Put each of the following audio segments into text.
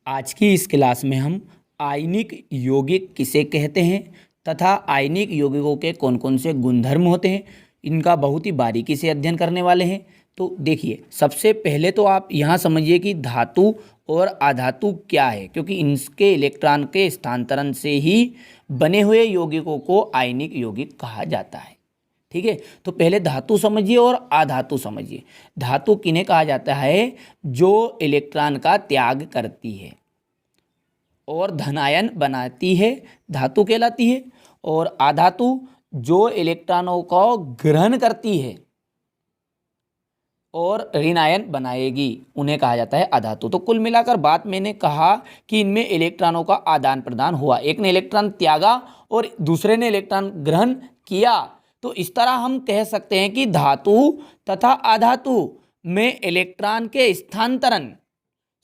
आज की इस क्लास में हम आयनिक यौगिक किसे कहते हैं तथा आयनिक यौगिकों के कौन कौन से गुणधर्म होते हैं, इनका बहुत ही बारीकी से अध्ययन करने वाले हैं। तो देखिए, सबसे पहले तो आप यहाँ समझिए कि धातु और अधातु क्या है, क्योंकि इनके इलेक्ट्रॉन के स्थानांतरण से ही बने हुए यौगिकों को आयनिक यौगिक कहा जाता है। ठीक है, तो पहले धातु समझिए और अधातु समझिए। धातु किन्हें कहा जाता है? जो इलेक्ट्रॉन का त्याग करती है और धनायन बनाती है, धातु कहलाती है। और अधातु जो इलेक्ट्रॉनों को ग्रहण करती है और ऋणायन बनाएगी, उन्हें कहा जाता है अधातु। तो कुल मिलाकर बात मैंने कहा कि इनमें इलेक्ट्रॉनों का आदान प्रदान हुआ, एक ने इलेक्ट्रॉन त्यागा और दूसरे ने इलेक्ट्रॉन ग्रहण किया। तो इस तरह हम कह सकते हैं कि धातु तथा अधातु में इलेक्ट्रॉन के स्थानांतरण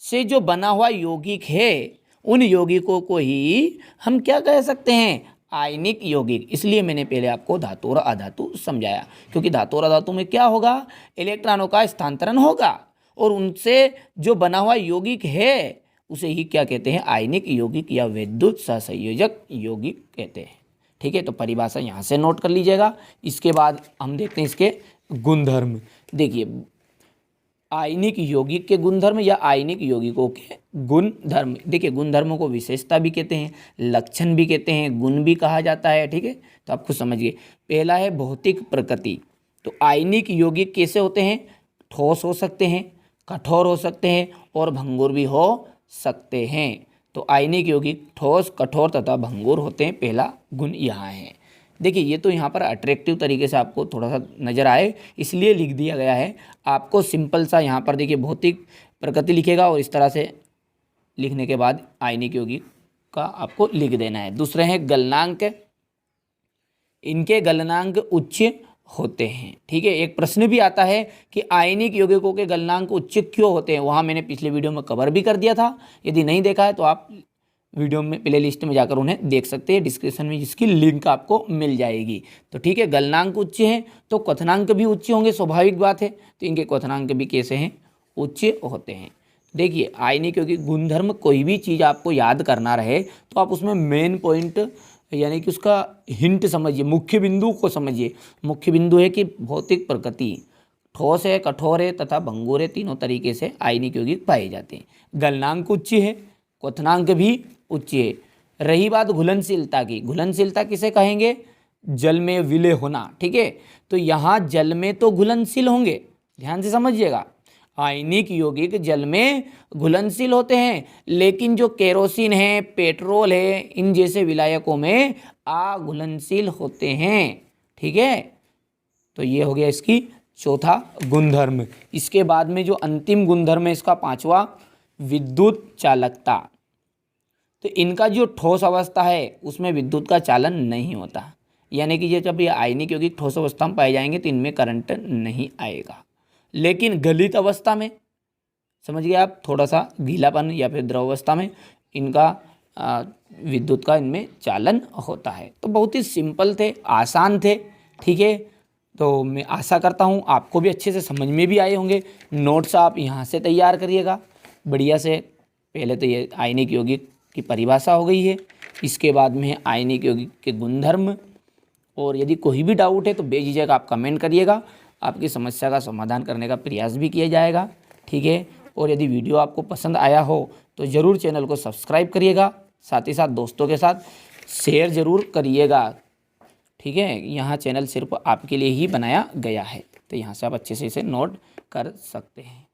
से जो बना हुआ यौगिक है, उन यौगिकों को ही हम क्या कह सकते हैं? आयनिक यौगिक। इसलिए मैंने पहले आपको धातु और अधातु समझाया, क्योंकि धातु और अधातु में क्या होगा? इलेक्ट्रॉनों का स्थानांतरण होगा और उनसे जो बना हुआ यौगिक है उसे ही क्या कहते हैं? आयनिक यौगिक या विद्युत सहसंयोजक यौगिक कहते हैं। ठीक है, तो परिभाषा यहाँ से नोट कर लीजिएगा। इसके बाद हम देखते हैं इसके गुणधर्म। देखिए, आयनिक यौगिक के गुणधर्म या आयनिक यौगिकों के गुणधर्म। देखिए, गुणधर्मों को विशेषता भी कहते हैं, लक्षण भी कहते हैं, गुण भी कहा जाता है। ठीक है, तो आप खुद समझिए। पहला है भौतिक प्रकृति। तो आयनिक यौगिक कैसे होते हैं? ठोस हो सकते हैं, कठोर हो सकते हैं और भंगुर भी हो सकते हैं। तो आयनिक यौगिक ठोस, कठोर तथा भंगुर होते हैं। पहला गुण यहाँ है। देखिए, ये तो यहाँ पर अट्रैक्टिव तरीके से आपको थोड़ा सा नज़र आए इसलिए लिख दिया गया है। आपको सिंपल सा यहाँ पर देखिए भौतिक प्रकृति लिखेगा और इस तरह से लिखने के बाद आयनिक यौगिक का आपको लिख देना है। दूसरे हैं गलनांक। इनके गलनांक उच्च होते हैं। ठीक है, एक प्रश्न भी आता है कि आयनिक यौगिकों के गलनांक उच्च क्यों होते हैं। वहाँ मैंने पिछले वीडियो में कवर भी कर दिया था। यदि नहीं देखा है तो आप वीडियो में प्ले लिस्ट में जाकर उन्हें देख सकते हैं, डिस्क्रिप्शन में जिसकी लिंक आपको मिल जाएगी। तो ठीक है, गलनांक उच्च हैं तो क्वथनांक भी उच्च होंगे, स्वाभाविक बात है। तो इनके क्वथनांक भी कैसे हैं? उच्च होते हैं। देखिए, आयनिक यौगिक गुणधर्म, कोई भी चीज़ आपको याद करना रहे तो आप उसमें मेन पॉइंट यानी कि उसका हिंट समझिए, मुख्य बिंदु को समझिए। मुख्य बिंदु है कि भौतिक प्रकृति ठोस है, कठोर है तथा भंगुर है, तीनों तरीके से आयनिक यौगिक पाए जाते हैं। गलनांक उच्च है, क्वथनांक भी उच्च है। रही बात घुलनशीलता की, घुलनशीलता किसे कहेंगे? जल में विलय होना। ठीक है, तो यहाँ जल में तो घुलनशील होंगे, ध्यान से समझिएगा। आयनिक यौगिक जल में घुलनशील होते हैं, लेकिन जो केरोसिन है, पेट्रोल है, इन जैसे विलायकों में अघुलनशील होते हैं। ठीक है, तो ये हो गया इसकी चौथा गुणधर्म। इसके बाद में जो अंतिम गुणधर्म है इसका पांचवा, विद्युत चालकता। तो इनका जो ठोस अवस्था है उसमें विद्युत का चालन नहीं होता, यानी कि ये जब ये आयनिक यौगिक ठोस अवस्था में पाए जाएंगे तो इनमें करंट नहीं आएगा। लेकिन गलित अवस्था में, समझ गए आप, थोड़ा सा गीलापन या फिर द्रव अवस्था में इनका विद्युत का इनमें चालन होता है। तो बहुत ही सिंपल थे, आसान थे। ठीक है, तो मैं आशा करता हूँ आपको भी अच्छे से समझ में भी आए होंगे। नोट्स आप यहाँ से तैयार करिएगा बढ़िया से। पहले तो ये आयनिक यौगिक की परिभाषा हो गई है, इसके बाद में आयनिक यौगिक के गुणधर्म। और यदि कोई भी डाउट है तो बेझिझक आप कमेंट करिएगा, आपकी समस्या का समाधान करने का प्रयास भी किया जाएगा। ठीक है, और यदि वीडियो आपको पसंद आया हो तो ज़रूर चैनल को सब्सक्राइब करिएगा, साथ ही साथ दोस्तों के साथ शेयर ज़रूर करिएगा। ठीक है, यहाँ चैनल सिर्फ आपके लिए ही बनाया गया है, तो यहाँ से आप अच्छे से इसे नोट कर सकते हैं।